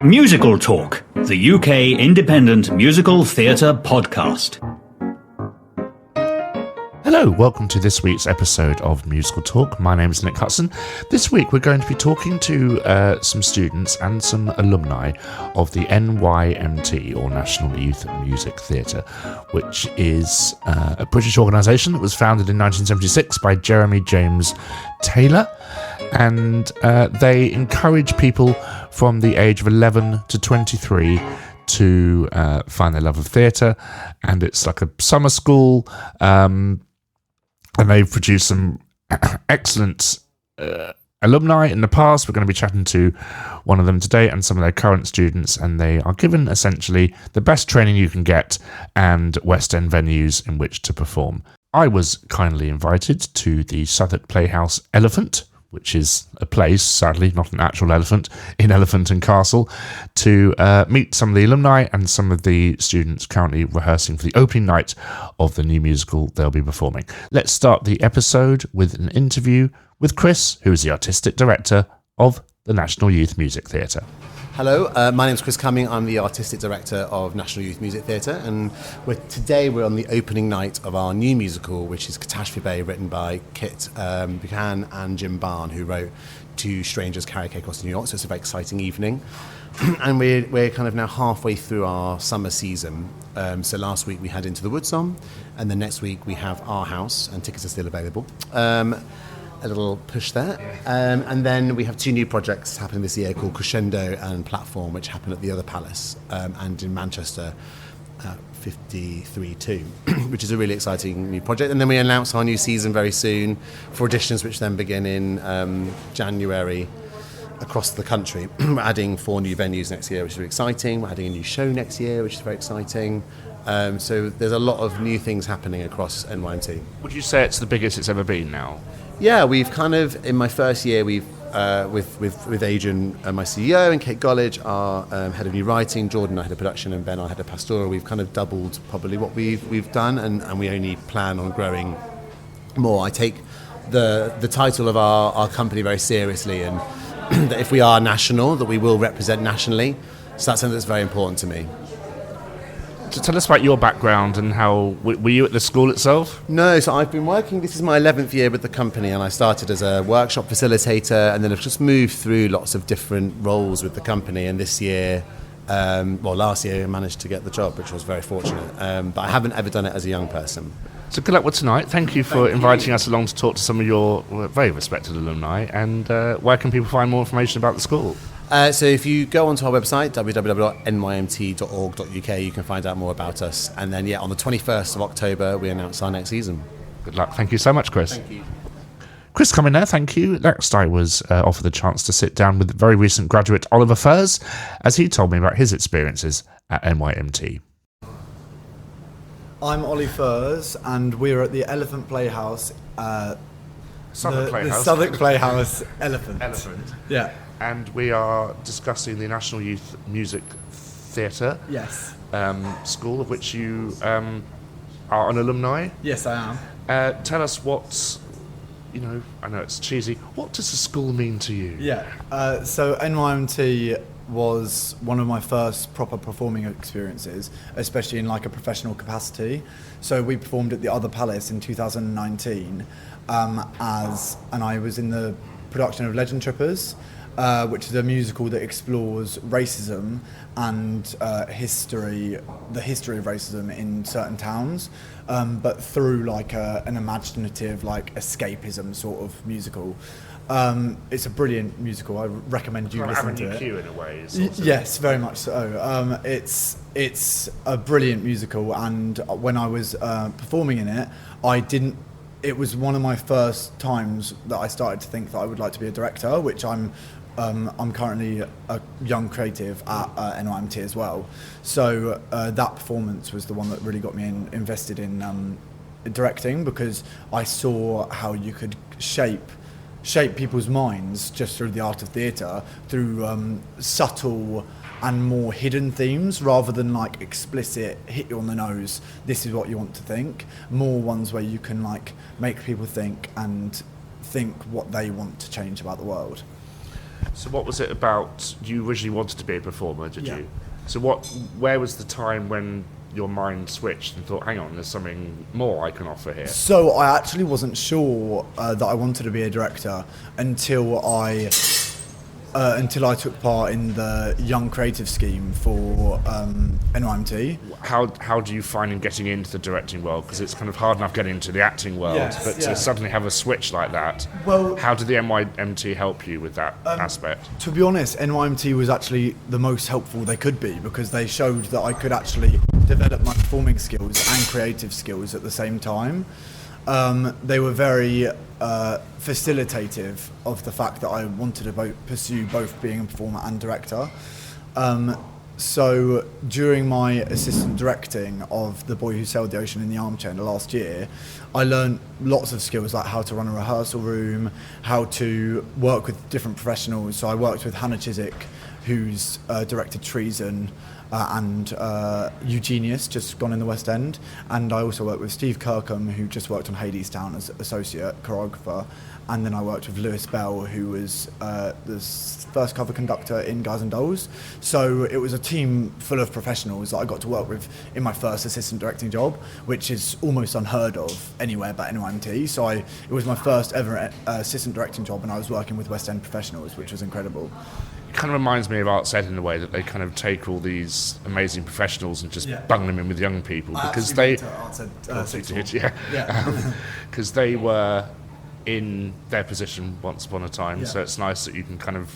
MusicalTalk, the UK independent musical theatre podcast. Hello, welcome to this week's episode of Musical Talk. My name is Nick Hutson. This week we're going to be talking to some students and some alumni of the NYMT, or National Youth Music Theatre, which is a British organisation that was founded in 1976 by Jeremy James Taylor. And they encourage people from the age of 11 to 23 to find their love of theatre. And it's like a summer school. And they've produced some excellent alumni in the past. We're going to be chatting to one of them today and some of their current students. And they are given essentially the best training you can get and West End venues in which to perform. I was kindly invited to the Southwark Playhouse Elephant, which is a place, sadly, not an actual elephant, in Elephant and Castle, to meet some of the alumni and some of the students currently rehearsing for the opening night of the new musical they'll be performing. Let's start the episode with an interview with Chris, who is the artistic director of the National Youth Music Theatre. Hello, my name's Chris Cumming. I'm the Artistic Director of National Youth Music Theatre, and today we're on the opening night of our new musical, which is Catastrophe Bay, written by Kit Buchanan and Jim Barn, who wrote Two Strangers Carry Cake Across New York, so it's a very exciting evening. And we're kind of now halfway through our summer season. So last week we had Into the Woods on, and then next week we have Our House, and tickets are still available. A little push there. And then we have two new projects happening this year called Crescendo and Platform, which happen at the other Palace and in Manchester 53-2, which is a really exciting new project. And then we announce our new season very soon for auditions, which then begin in January across the country. We're adding 4 new venues next year, which is really exciting. We're adding a new show next year, which is very exciting. So there's a lot of new things happening across NYMT. Would you say it's the biggest it's ever been now? Yeah, we've kind of, in my first year, we've, with Adrian, my CEO, and Kate Gollidge, our head of new writing, Jordan, our head of production, and Ben, our head of pastoral, we've kind of doubled probably what we've done, and we only plan on growing more. I take the title of our company very seriously, and that if we are national, that we will represent nationally. So that's something that's very important to me. So tell us about your background and how, were you at the school itself? No, so I've been working, this is my 11th year with the company, and I started as a workshop facilitator, and then I've just moved through lots of different roles with the company, and this year, last year I managed to get the job, which was very fortunate, but I haven't ever done it as a young person. So good luck with tonight. Thank you for inviting us along to talk to some of your very respected alumni, and where can people find more information about the school? So if you go onto our website, www.nymt.org.uk, you can find out more about us. And then, on the 21st of October, we announce our next season. Good luck. Thank you so much, Chris. Thank you. Chris coming there, thank you. Next, I was offered the chance to sit down with very recent graduate Oliver Furze, as he told me about his experiences at NYMT. I'm Ollie Furze, and we're at the Elephant Playhouse. Southwark Playhouse. The Southwark Playhouse Elephant. Yeah. And we are discussing the National Youth Music Theatre school, of which you are an alumni. Yes, I am. Tell us what, I know it's cheesy, what does the school mean to you? Yeah, so NYMT was one of my first proper performing experiences, especially in like a professional capacity. So we performed at the Other Palace in 2019 and I was in the production of Legend Trippers, which is a musical that explores racism and the history of racism in certain towns, but through like an imaginative, like escapism sort of musical. It's a brilliant musical. I recommend you listen to it. Avenue Q in a way. Yes, very much so. It's a brilliant musical, and when I was performing in it, it was one of my first times that I started to think that I would like to be a director, which I'm currently a young creative at NYMT as well. So that performance was the one that really got me invested in directing, because I saw how you could shape people's minds just through the art of theatre, through subtle and more hidden themes, rather than like explicit, hit you on the nose, this is what you want to think. More ones where you can like make people think and think what they want to change about the world. So what was it about, you originally wanted to be a performer, did Yeah. you? So where was the time when your mind switched and thought, hang on, there's something more I can offer here? So I actually wasn't sure that I wanted to be a director until I took part in the Young Creative Scheme for NYMT. How do you find in getting into the directing world? Because it's kind of hard enough getting into the acting world, Yes, but yeah. to suddenly have a switch like that, Well- how did the NYMT help you with that aspect? To be honest, NYMT was actually the most helpful they could be, because they showed that I could actually develop my performing skills and creative skills at the same time. They were very facilitative of the fact that I wanted to pursue both being a performer and director. So during my assistant directing of The Boy Who Sailed the Ocean in the Armchair last year, I learned lots of skills like how to run a rehearsal room, how to work with different professionals. So I worked with Hannah Chiswick, who's directed Treason, and Eugenius, just gone in the West End. And I also worked with Steve Kirkham, who just worked on Hadestown as associate choreographer. And then I worked with Lewis Bell, who was the first cover conductor in Guys and Dolls. So it was a team full of professionals that I got to work with in my first assistant directing job, which is almost unheard of anywhere but NYMT. So it was my first ever assistant directing job, and I was working with West End professionals, which was incredible. It kind of reminds me of Art Said in a way that they kind of take all these amazing professionals and just bung them in with young people because they because they were in their position once upon a time. So it's nice that you can kind of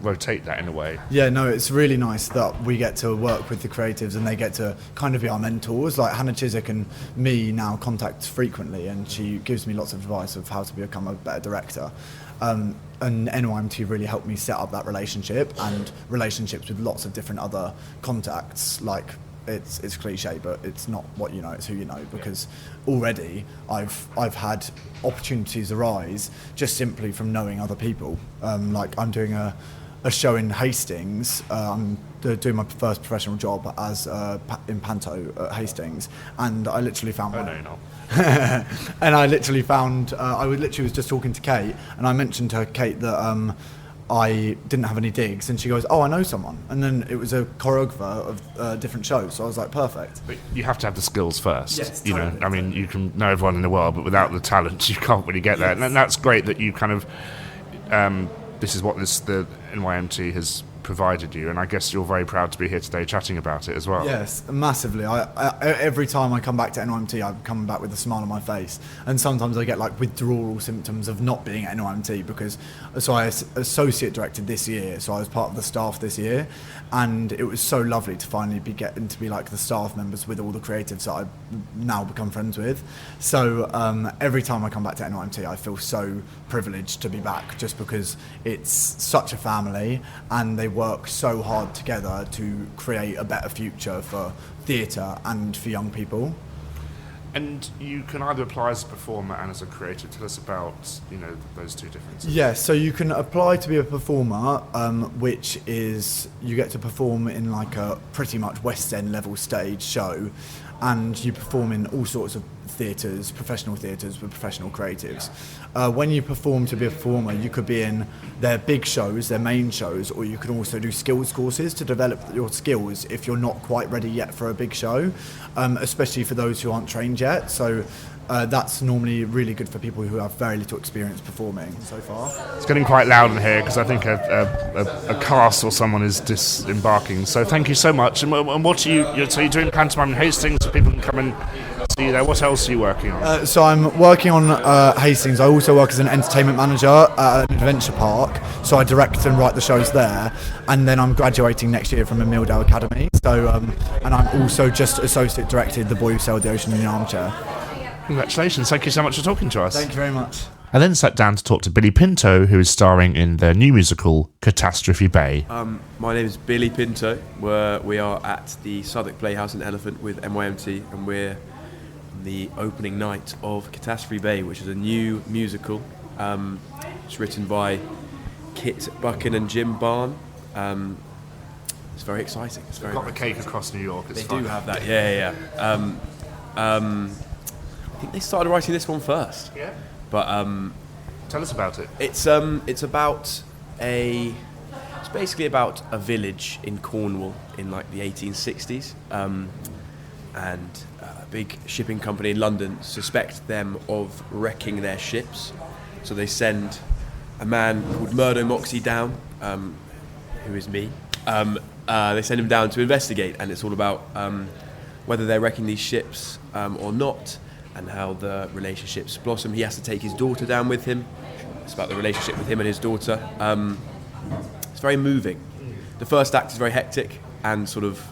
rotate that in a way. Yeah, no, it's really nice that we get to work with the creatives and they get to kind of be our mentors. Like Hannah Chiswick and me now contact frequently, and she gives me lots of advice of how to become a better director. And NYMT really helped me set up that relationship and relationships with lots of different other contacts. Like it's cliche, but it's not what you know, it's who you know. Because already I've had opportunities arise just simply from knowing other people. Like I'm doing a show in Hastings. I'm doing my first professional job as in Panto at Hastings, and I literally found and I literally found, I literally was just talking to Kate, and I mentioned to Kate that I didn't have any digs, and she goes, oh, I know someone. And then it was a choreographer of different shows, so I was like, perfect. But you have to have the skills first. Yes, you know, totally, I mean, you can know everyone in the world, but without the talent, you can't really get there. And that's great that you kind of, this is what the NYMT has provided you, and I guess you're very proud to be here today chatting about it as well. Yes, massively. I every time I come back to NYMT, I come back with a smile on my face, and sometimes I get like withdrawal symptoms of not being at NYMT because I associate directed this year, so I was part of the staff this year, and it was so lovely to finally getting to be like the staff members with all the creatives that I've now become friends with. So every time I come back to NYMT, I feel so privileged to be back, just because it's such a family and they work so hard together to create a better future for theatre and for young people. And you can either apply as a performer and as a creative. Tell us about, those two differences. Yeah, so you can apply to be a performer, which is you get to perform in like a pretty much West End level stage show, and you perform in all sorts of theatres, professional theatres with professional creatives. When you perform to be a performer, you could be in their big shows, their main shows, or you can also do skills courses to develop your skills if you're not quite ready yet for a big show, especially for those who aren't trained yet. So that's normally really good for people who have very little experience performing so far. It's getting quite loud in here because I think a cast or someone is disembarking. So thank you so much. And what are you? So you're doing pantomime in Hastings, so people can come and see you there. What else are you working on? So I'm working on Hastings. I also work as an entertainment manager at an adventure park. So I direct and write the shows there. And then I'm graduating next year from a Milldale Academy. So and I'm also just associate directed The Boy Who Sailed the Ocean in the Armchair. Congratulations. Thank you so much for talking to us. Thank you very much. I then sat down to talk to Billy Pinto, who is starring in their new musical, Catastrophe Bay. My name is Billy Pinto. We are at the Southwark Playhouse Elephant with NYMT, and we're on the opening night of Catastrophe Bay, which is a new musical. It's written by Kit Buchan and Jim Barn. It's very exciting. It's very got the cake across New York. They do have that, yeah. I think they started writing this one first. Yeah. But tell us about it. it's about It's basically about a village in Cornwall in like the 1860s, and a big shipping company in London suspect them of wrecking their ships, so they send a man called Murdo Moxie down, who is me. They send him down to investigate, and it's all about whether they're wrecking these ships or not, and how the relationships blossom. He has to take his daughter down with him. It's about the relationship with him and his daughter. It's very moving. The first act is very hectic and sort of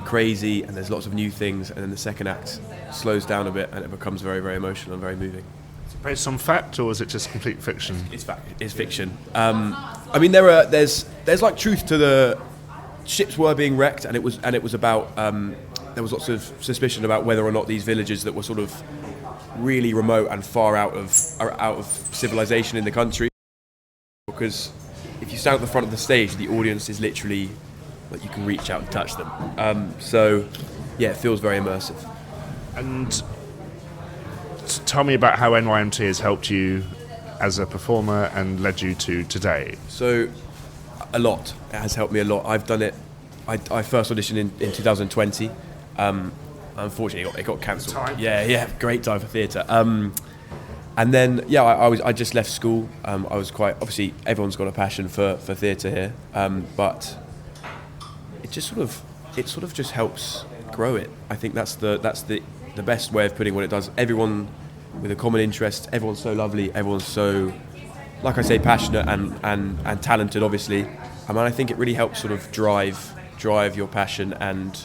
crazy, and there's lots of new things, and then the second act slows down a bit and it becomes very, very emotional and very moving. Is it based on fact, or is it just complete fiction? It's fact. It's fiction. I mean, there's like truth to the ships were being wrecked, and it was about there was lots of suspicion about whether or not these villages that were sort of really remote and far out of civilization in the country, because if you stand at the front of the stage, the audience is literally like you can reach out and touch them. So yeah, it feels very immersive. And tell me about how NYMT has helped you as a performer and led you to today. So a lot. It has helped me a lot. I've done it. I first auditioned in 2020. Unfortunately, it got cancelled. Yeah, great time for theatre. And then, I just left school. I was quite, obviously, everyone's got a passion for theatre here, but it sort of just helps grow it. I think that's the best way of putting what it does. Everyone with a common interest, everyone's so lovely, everyone's so, like I say, passionate and talented, obviously. I mean, I think it really helps sort of drive your passion and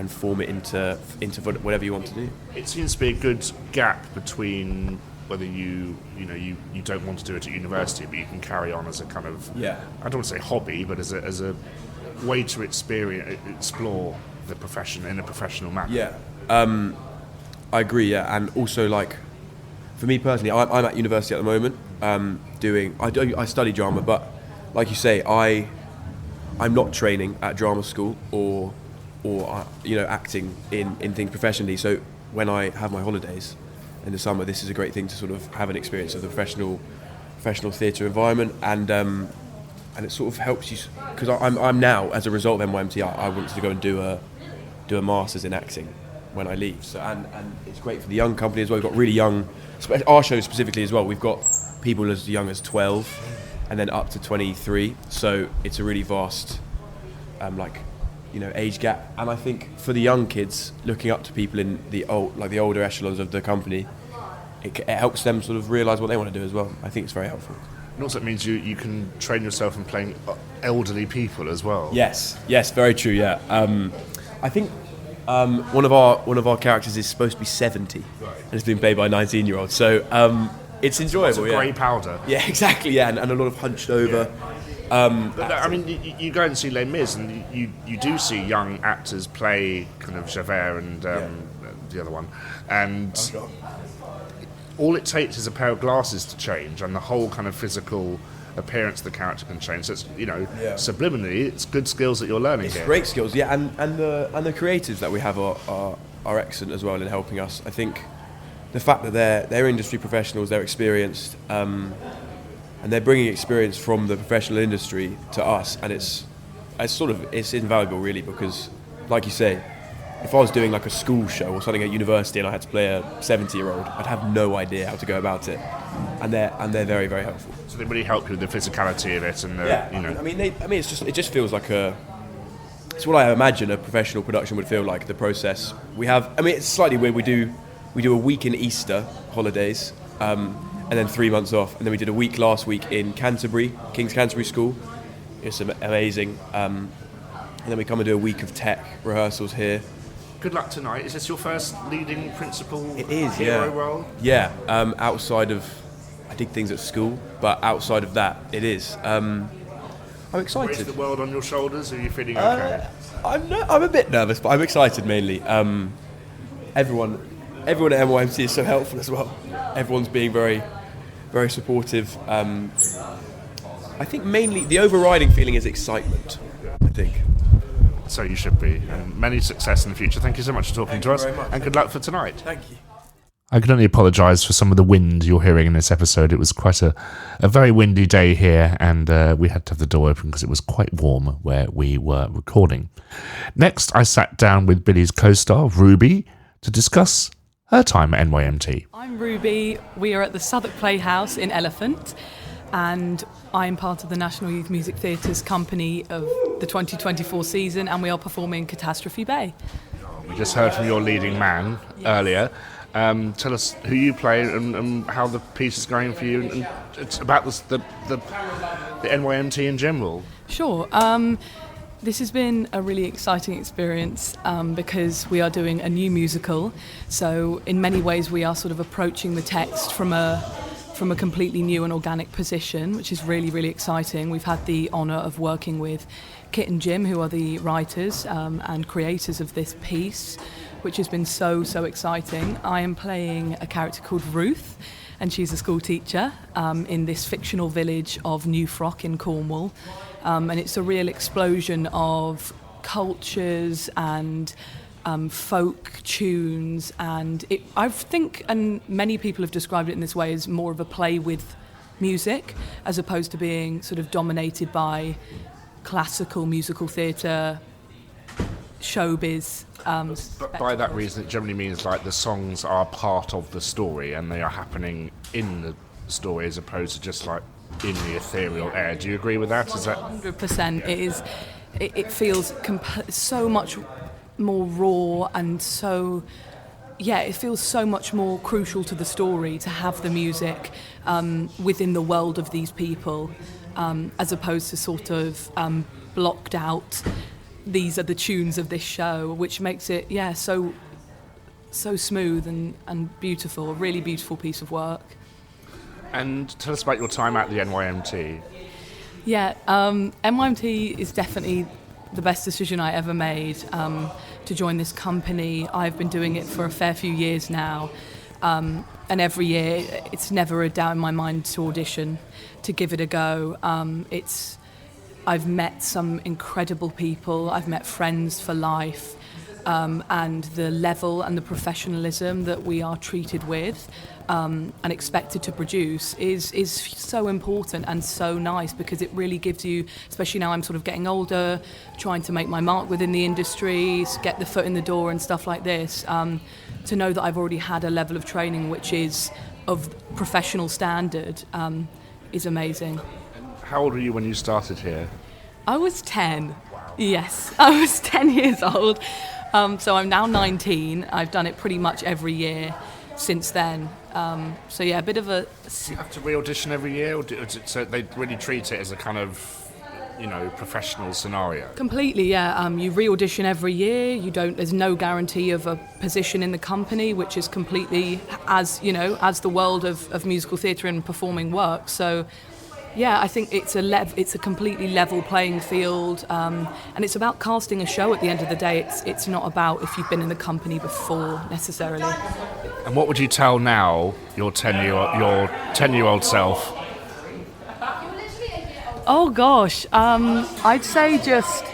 form it into whatever you want to do. It seems to be a good gap between whether you don't want to do it at university, but you can carry on as a kind of, I don't want to say hobby, but as a way to explore the profession in a professional manner. Yeah, I agree. Yeah, and also like for me personally, I'm at university at the moment, I study drama, but like you say, I'm not training at drama school or acting in things professionally. So when I have my holidays in the summer, this is a great thing to sort of have an experience of the professional theatre environment, and it sort of helps you, because I'm now, as a result of NYMT, I wanted to go and do a master's in acting when I leave. So and it's great for the young company as well. We've got really young, our show specifically as well. We've got people as young as 12 and then up to 23. So it's a really vast age gap, and I think for the young kids looking up to people in the older echelons of the company, it helps them sort of realise what they want to do as well. I think it's very helpful. And also it means you can train yourself in playing elderly people as well. Yes, very true. Yeah, I think one of our characters is supposed to be 70, and it's being played by a 19-year-old. So it's enjoyable. Lots of grey powder. Yeah, exactly. Yeah, and a lot of hunched over. But I mean, you go and see Les Mis, and you do see young actors play kind of Javert and the other one, and all it takes is a pair of glasses to change, and the whole kind of physical appearance of the character can change. So it's subliminally, it's good skills that you're learning here. Great skills, yeah, and the creatives that we have are excellent as well in helping us. I think the fact that they're industry professionals, they're experienced. And they're bringing experience from the professional industry to us, and it's invaluable really, because like you say, if I was doing like a school show or something at university and I had to play a 70-year-old, I'd have no idea how to go about it, and they're very, very helpful. So they really help you with the physicality of it, and it just feels like it's what I imagine a professional production would feel like. The process we have, it's slightly weird. We do a week in Easter holidays. And then 3 months off, and then we did a week last week in Canterbury, King's Canterbury School. It's amazing. And then we come and do a week of tech rehearsals here. Good luck tonight. Is this your first leading principal hero role? Yeah. Outside of, I did things at school, but outside of that, it is. I'm excited. Raise the world on your shoulders. Are you feeling okay? I'm a bit nervous, but I'm excited mainly. Everyone at NYMT is so helpful as well. Everyone's being very, very supportive. I think mainly the overriding feeling is excitement, I think. So you should be. And many success in the future. Thank you so much for talking to us. Very much. And good luck for tonight. Thank you. I can only apologise for some of the wind you're hearing in this episode. It was quite a very windy day here, and we had to have the door open because it was quite warm where we were recording. Next, I sat down with Billy's co-star, Ruby, to discuss her time at NYMT. I'm Ruby. We are at the Southwark Playhouse in Elephant, and I'm part of the National Youth Music Theatre's company of the 2024 season, and we are performing Catastrophe Bay. We just heard from your leading man earlier. Tell us who you play and how the piece is going for you, and it's about the NYMT in general. Sure. This has been a really exciting experience because we are doing a new musical. So in many ways we are sort of approaching the text from a completely new and organic position, which is really, really exciting. We've had the honour of working with Kit and Jim, who are the writers and creators of this piece, which has been so exciting. I am playing a character called Ruth, and she's a school teacher in this fictional village of New Frock in Cornwall. And it's a real explosion of cultures and folk tunes, and I think, and many people have described it in this way, as more of a play with music as opposed to being sort of dominated by classical musical theatre, showbiz. But by that reason, it generally means like the songs are part of the story and they are happening in the story as opposed to just like in the ethereal air. Do you agree with that? Is that 100%? It is. It feels so much more raw, and it feels so much more crucial to the story to have the music within the world of these people, as opposed to sort of blocked out. These are the tunes of this show, which makes it so smooth and beautiful. A really beautiful piece of work. And tell us about your time at the NYMT. Yeah, NYMT is definitely the best decision I ever made to join this company. I've been doing it for a fair few years now, and every year it's never a doubt in my mind to audition, to give it a go. I've met some incredible people, I've met friends for life, and the level and the professionalism that we are treated with and expected to produce is so important and so nice, because it really gives you, especially now I'm sort of getting older, trying to make my mark within the industry, get the foot in the door and stuff like this, to know that I've already had a level of training which is of professional standard is amazing. How old were you when you started here? I was 10. Wow. Yes, I was 10 years old. So I'm now 19. I've done it pretty much every year since then. A bit of a... Do you have to re-audition every year, or so they really treat it as a kind of, professional scenario? Completely, yeah. You re-audition every year. There's no guarantee of a position in the company, which is completely as the world of musical theatre and performing works. So, yeah, I think it's a completely level playing field, and it's about casting a show. At the end of the day, it's not about if you've been in the company before necessarily. And what would you tell now your 10-year-old self? Oh gosh, I'd say just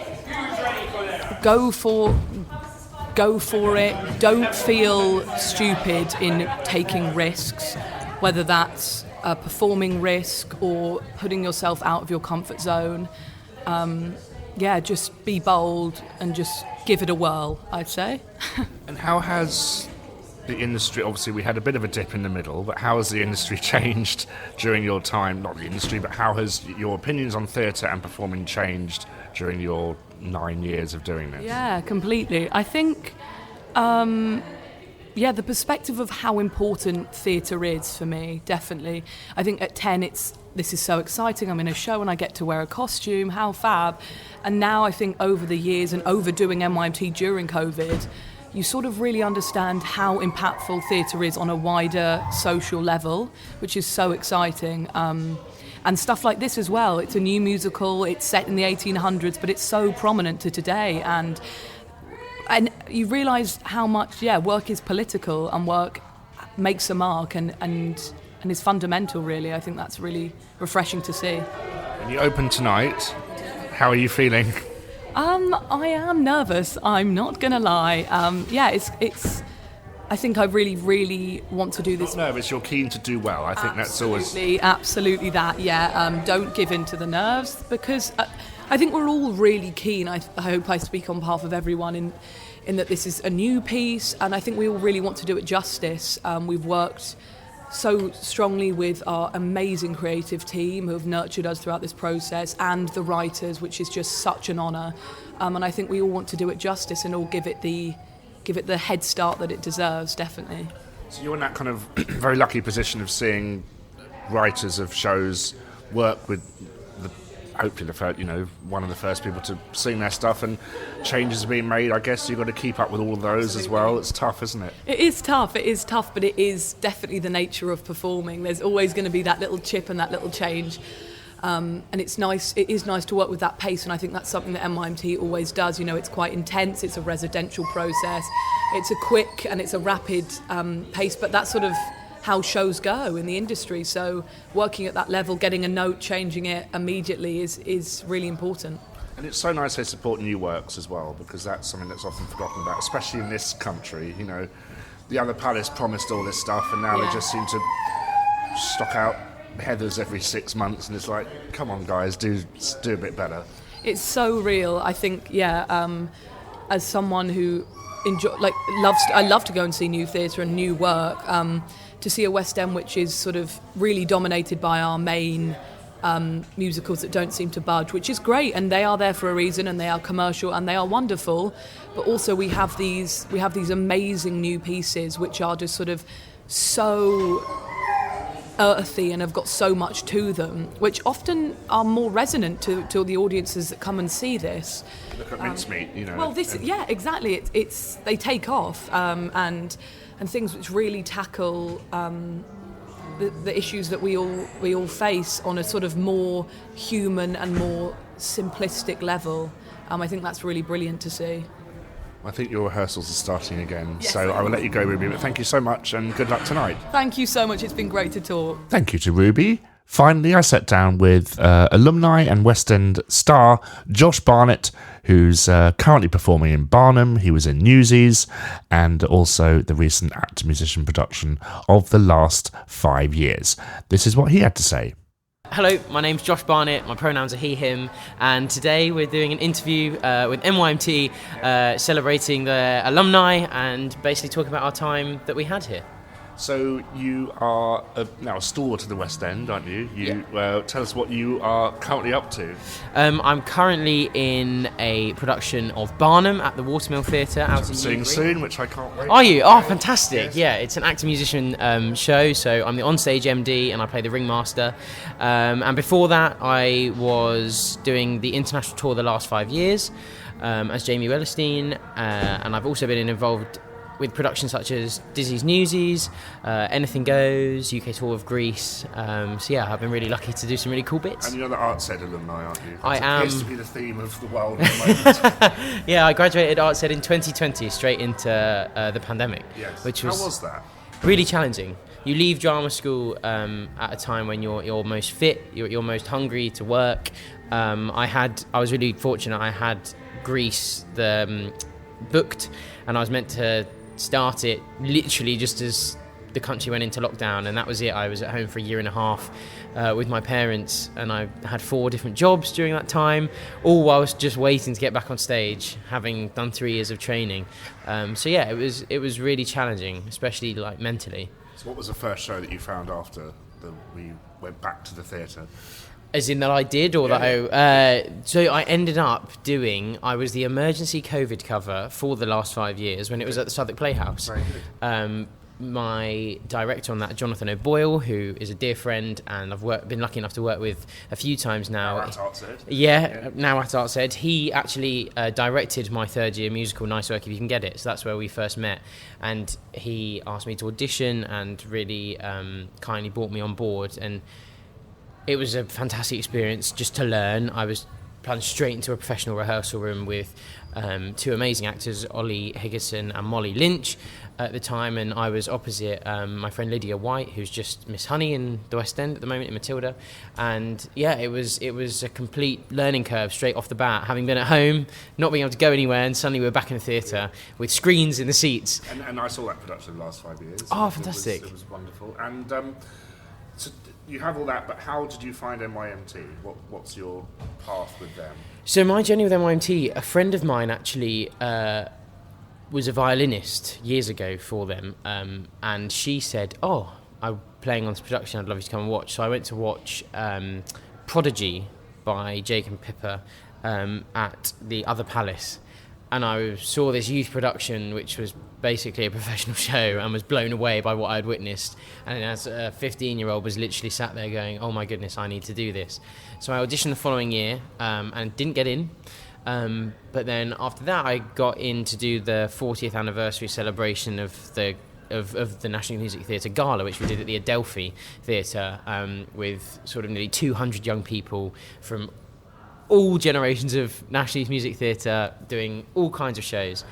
go for it. Don't feel stupid in taking risks, whether that's a performing risk or putting yourself out of your comfort zone. Just be bold and just give it a whirl, I'd say. And how has the industry, obviously we had a bit of a dip in the middle, but how has the industry changed during your time, not the industry, but how has your opinions on theatre and performing changed during your 9 years of doing this? Yeah, completely. I think, the perspective of how important theatre is for me, definitely. I think at 10 this is so exciting, I'm in a show and I get to wear a costume, how fab. And now I think over the years and overdoing NYMT during COVID, you sort of really understand how impactful theatre is on a wider social level, which is so exciting. And stuff like this as well. It's a new musical, it's set in the 1800s, but it's so prominent to today. And you realise how much, work is political and work makes a mark and is fundamental, really. I think that's really refreshing to see. When you open tonight, how are you feeling? I am nervous, I'm not going to lie. I think I really, really want to do this. Not nervous, you're keen to do well. I think that's always... Absolutely that, yeah. Don't give in to the nerves, because I think we're all really keen. I hope I speak on behalf of everyone in that this is a new piece, and I think we all really want to do it justice. We've worked so strongly with our amazing creative team who have nurtured us throughout this process, and the writers, which is just such an honour. And I think we all want to do it justice and all give it the head start that it deserves, definitely. So you're in that kind of very lucky position of seeing writers of shows work with hopefully the first, one of the first people to sing their stuff, and changes are being made. I guess you've got to keep up with all of those as well. It's tough, isn't it? It is tough, but it is definitely the nature of performing. There's always going to be that little chip and that little change. And it is nice to work with that pace, and I think that's something that NYMT always does. It's quite intense, it's a residential process, it's a quick and it's a rapid pace, but that's sort of how shows go in the industry. So working at that level, getting a note, changing it immediately is really important. And it's so nice they support new works as well, because that's something that's often forgotten about, especially in this country. The other palace promised all this stuff, and now they just seem to stock out Heathers every 6 months, and it's like, come on guys, do a bit better. It's so real. I think, as someone who I love to go and see new theatre and new work, to see a West End which is sort of really dominated by our main musicals that don't seem to budge, which is great, and they are there for a reason, and they are commercial and they are wonderful, but also we have these amazing new pieces which are just sort of so earthy and have got so much to them, which often are more resonant to the audiences that come and see this. Look at Mincemeat, Well, exactly. It's they take off, and things which really tackle the issues that we all face on a sort of more human and more simplistic level. I think that's really brilliant to see. I think your rehearsals are starting again, so I will let you go, Ruby, but thank you so much and good luck tonight. Thank you so much, it's been great to talk. Thank you to Ruby. Finally, I sat down with alumni and West End star Josh Barnett, who's currently performing in Barnum. He was in Newsies, and also the recent actor-musician production of The Last 5 Years. This is what he had to say. Hello, my name's Josh Barnett, my pronouns are he, him, and today we're doing an interview with NYMT celebrating the alumni and basically talking about our time that we had here. So you are now a stalwart of the West End, aren't you? Tell us what you are currently up to. I'm currently in a production of Barnum at the Watermill Theatre out in seeing soon, which I can't wait. Are you? Oh, fantastic! Yes. Yeah, it's an actor-musician show. So I'm the onstage MD and I play the ringmaster. And before that, I was doing the international tour the last 5 years as Jamie Wellerstein, and I've also been involved with productions such as Disney's Newsies, Anything Goes, UK Tour of Greece. I've been really lucky to do some really cool bits. And you're the Arts Ed alumni, aren't you? I am. Appears to be the theme of the world at the moment. Yeah, I graduated Arts Ed in 2020, straight into the pandemic. Yes. Which How was that? Really challenging. You leave drama school at a time when you're most fit, you're most hungry to work. I was really fortunate. I had Greece booked, and I was meant to start it literally just as the country went into lockdown, and that was it. I was at home for a year and a half with my parents, and I had 4 different jobs during that time, all whilst just waiting to get back on stage, having done 3 years of training. It was really challenging, especially mentally. So what was the first show that you found after we went back to the theatre? As in that I did, or so I ended up I was the emergency COVID cover for the last 5 years when it was at the Southwark Playhouse. Very good. My director on that, Jonathan O'Boyle, who is a dear friend and I've been lucky enough to work with a few times now. Now at Arts Ed. Yeah, now at Arts Ed. He actually directed my 3rd year musical, Nice Work If You Can Get It, so that's where we first met. And he asked me to audition and really kindly brought me on board, and it was a fantastic experience just to learn. I was plunged straight into a professional rehearsal room with two amazing actors, Ollie Higginson and Molly Lynch at the time, and I was opposite my friend Lydia White, who's just Miss Honey in the West End at the moment in Matilda. And yeah, it was a complete learning curve straight off the bat, having been at home, not being able to go anywhere, and suddenly we were back in the theatre with screens in the seats. And I saw that production the last 5 years. Oh, fantastic. It was wonderful. And so you have all that, but how did you find NYMT? What's your path with them? So my journey with NYMT, a friend of mine actually was a violinist years ago for them, and she said, "Oh, I'm playing on this production, I'd love you to come and watch." So I went to watch Prodigy by Jake and Pippa at the Other Palace, and I saw this youth production, which was basically a professional show, and was blown away by what I'd witnessed. And as a 15-year-old, was literally sat there going, "Oh my goodness, I need to do this." So I auditioned the following year and didn't get in. But then after that, I got in to do the 40th anniversary celebration of the National Music Theatre Gala, which we did at the Adelphi Theatre, with sort of nearly 200 young people from all generations of National Youth Music Theatre doing all kinds of shows.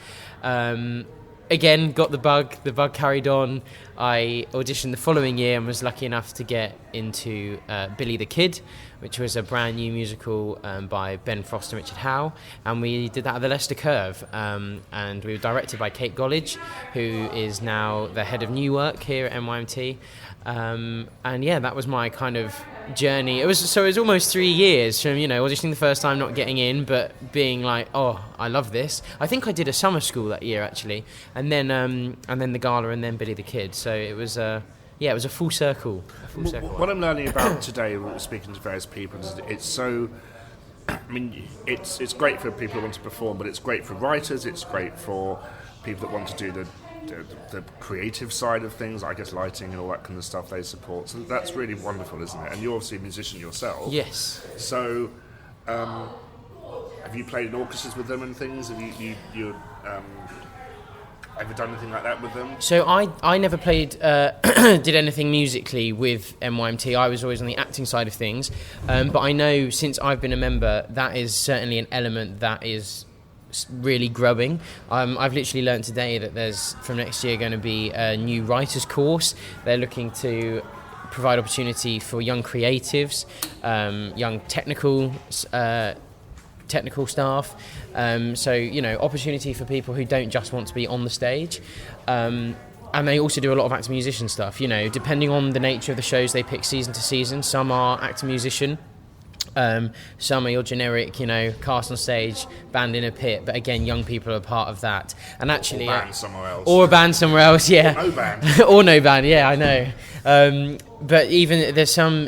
Again, got the bug carried on. I auditioned the following year and was lucky enough to get into Billy the Kid, which was a brand new musical by Ben Frost and Richard Howe, and we did that at the Leicester Curve, and we were directed by Kate Gollidge, who is now the head of new work here at NYMT. And yeah, that was my kind of journey. It was almost 3 years from, auditioning the first time, not getting in, but being like, oh, I love this. I think I did a summer school that year actually, and then the gala, and then Billy the Kid. So it was it was a full circle. What I'm learning about today, speaking to various people, is it's so. I mean, it's great for people who want to perform, but it's great for writers. It's great for people that want to do the creative side of things, I guess lighting and all that kind of stuff they support. So that's really wonderful, isn't it? And you're obviously a musician yourself. Yes. So, have you played in orchestras with them and things? Have you ever done anything like that with them? So I never played, did anything musically with NYMT. I was always on the acting side of things. But I know since I've been a member, that is certainly an element that is really growing. I've literally learned today that there's, from next year, going to be a new writers course. They're looking to provide opportunity for young creatives, young technical staff, so opportunity for people who don't just want to be on the stage, and they also do a lot of actor musician stuff, depending on the nature of the shows they pick season to season. Some are actor musician, some are your generic, cast on stage, band in a pit, but again, young people are part of that. And actually, or band somewhere else. Or a band somewhere else, yeah. Or no band. Or no band, yeah, I know. But even there's some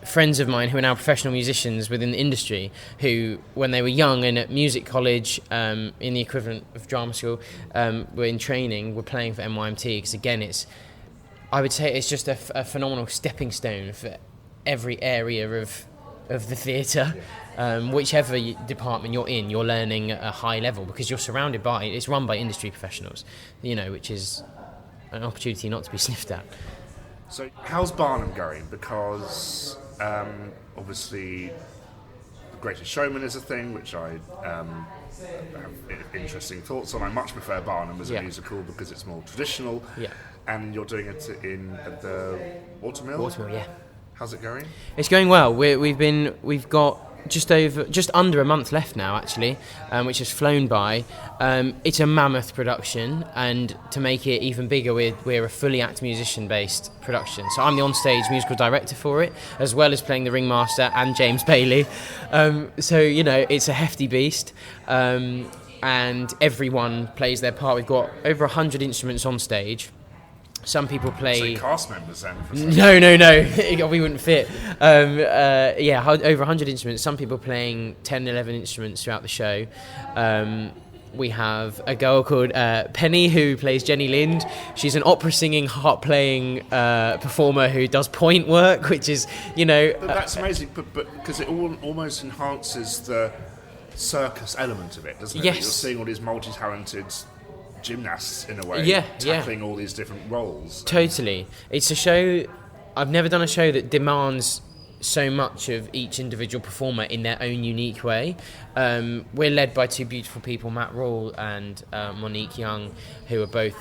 friends of mine who are now professional musicians within the industry who, when they were young and at music college, in the equivalent of drama school, were in training, were playing for NYMT, because again, I would say it's just a phenomenal stepping stone for every area of the theatre. Whichever department you're in, you're learning at a high level because you're surrounded by, it's run by industry professionals, which is an opportunity not to be sniffed at. So how's Barnum going? Because obviously The Greatest Showman is a thing which I have interesting thoughts on. I much prefer Barnum as a musical because it's more traditional. Yeah. And you're doing it at the Watermill? Watermill, yeah. How's it going? It's going well. We've got just under a month left now, actually, which has flown by. It's a mammoth production, and to make it even bigger, we're a fully actor musician based production. So I'm the onstage musical director for it, as well as playing the ringmaster and James Bailey. So it's a hefty beast, and everyone plays their part. We've got over 100 instruments on stage. Some people play... So cast members then? No. We wouldn't fit. Over 100 instruments. Some people playing 10, 11 instruments throughout the show. We have a girl called Penny who plays Jenny Lind. She's an opera singing, harp playing performer who does point work, which is, But that's amazing, but because it almost enhances the circus element of it, doesn't it? Yes. You're seeing all these multi-talented gymnasts in a way, tackling all these different roles. Totally. It's a show, I've never done a show that demands so much of each individual performer in their own unique way. We're led by two beautiful people, Matt Rawle and Monique Young, who are both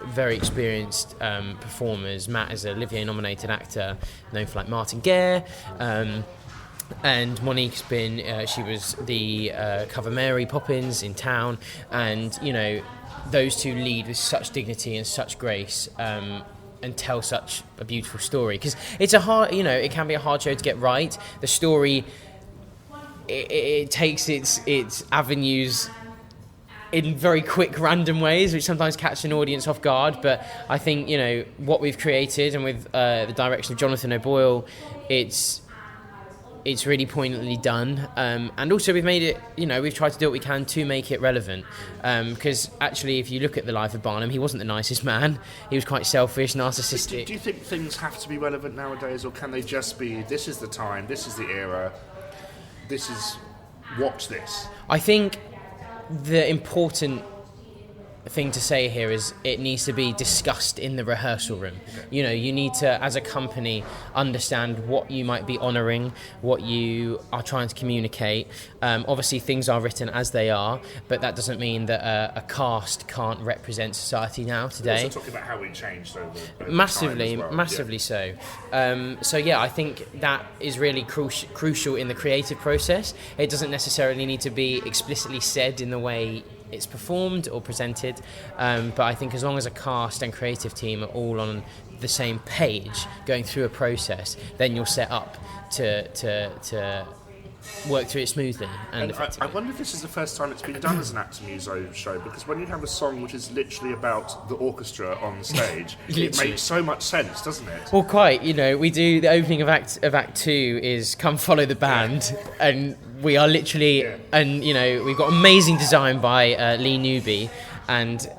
very experienced performers. Matt is an Olivier-nominated actor known for like Martin Gare, and Monique's been she was the cover Mary Poppins in Town, and you know, those two lead with such dignity and such grace, and tell such a beautiful story, because it's a hard, you know, it can be a hard show to get right. The story, it takes its avenues in very quick, random ways, which sometimes catch an audience off guard. But I think, you know, what we've created, and with the direction of Jonathan O'Boyle, it's really poignantly done, and also we've made it, you know, we've tried to do what we can to make it relevant, because actually if you look at the life of Barnum, he wasn't the nicest man. He was quite selfish, narcissistic. Do you think things have to be relevant nowadays, or can they just be, this is the time, this is the era, this is, watch this? I think the important thing to say here is it needs to be discussed in the rehearsal room. You know, you need to, as a company, understand what you might be honouring, what you are trying to communicate. Obviously, things are written as they are, but that doesn't mean that a cast can't represent society now, today. We're also talking about how we changed over massively, time as well. massively so. So yeah, I think that is really crucial in the creative process. It doesn't necessarily need to be explicitly said in the way it's performed or presented, but I think as long as a cast and creative team are all on the same page going through a process, then you're set up to work through it smoothly and effectively. I wonder if this is the first time it's been done as an actor muso show, because when you have a song which is literally about the orchestra on stage, it makes so much sense, doesn't it? Well, quite. You know, we do the opening of Act 2 is "Come Follow the Band," and we are literally, and you know, we've got amazing design by Lee Newby, and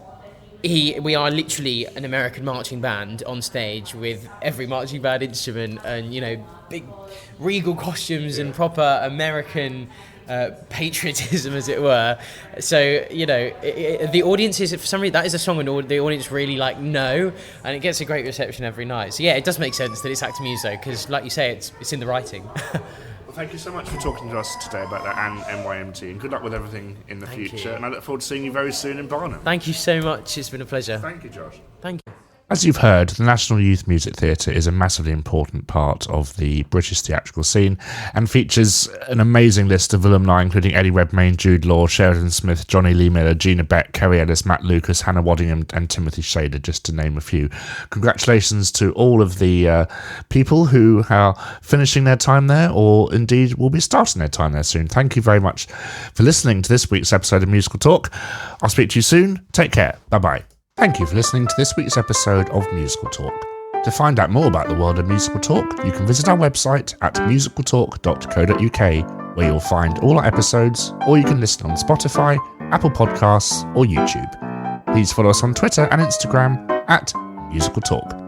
we are literally an American marching band on stage with every marching band instrument, and you know, big regal costumes and proper American patriotism, as it were. So you know, the audiences, for some reason, that is a song and the audience really know, and it gets a great reception every night. So yeah, it does make sense that it's actor muso, because like you say, it's in the writing. Well, thank you so much for talking to us today about that and NYMT, and good luck with everything in the future. And I look forward to seeing you very soon in Barnum. Thank you so much. It's been a pleasure. Thank you, Josh. Thank you. As you've heard, the National Youth Music Theatre is a massively important part of the British theatrical scene and features an amazing list of alumni, including Eddie Redmayne, Jude Law, Sheridan Smith, Johnny Lee Miller, Gina Beck, Kerry Ellis, Matt Lucas, Hannah Waddingham and Timothy Shader, just to name a few. Congratulations to all of the people who are finishing their time there, or indeed will be starting their time there soon. Thank you very much for listening to this week's episode of Musical Talk. I'll speak to you soon. Take care. Bye-bye. Thank you for listening to this week's episode of Musical Talk. To find out more about the world of Musical Talk, you can visit our website at musicaltalk.co.uk, where you'll find all our episodes, or you can listen on Spotify, Apple Podcasts, or YouTube. Please follow us on Twitter and Instagram at Musical Talk.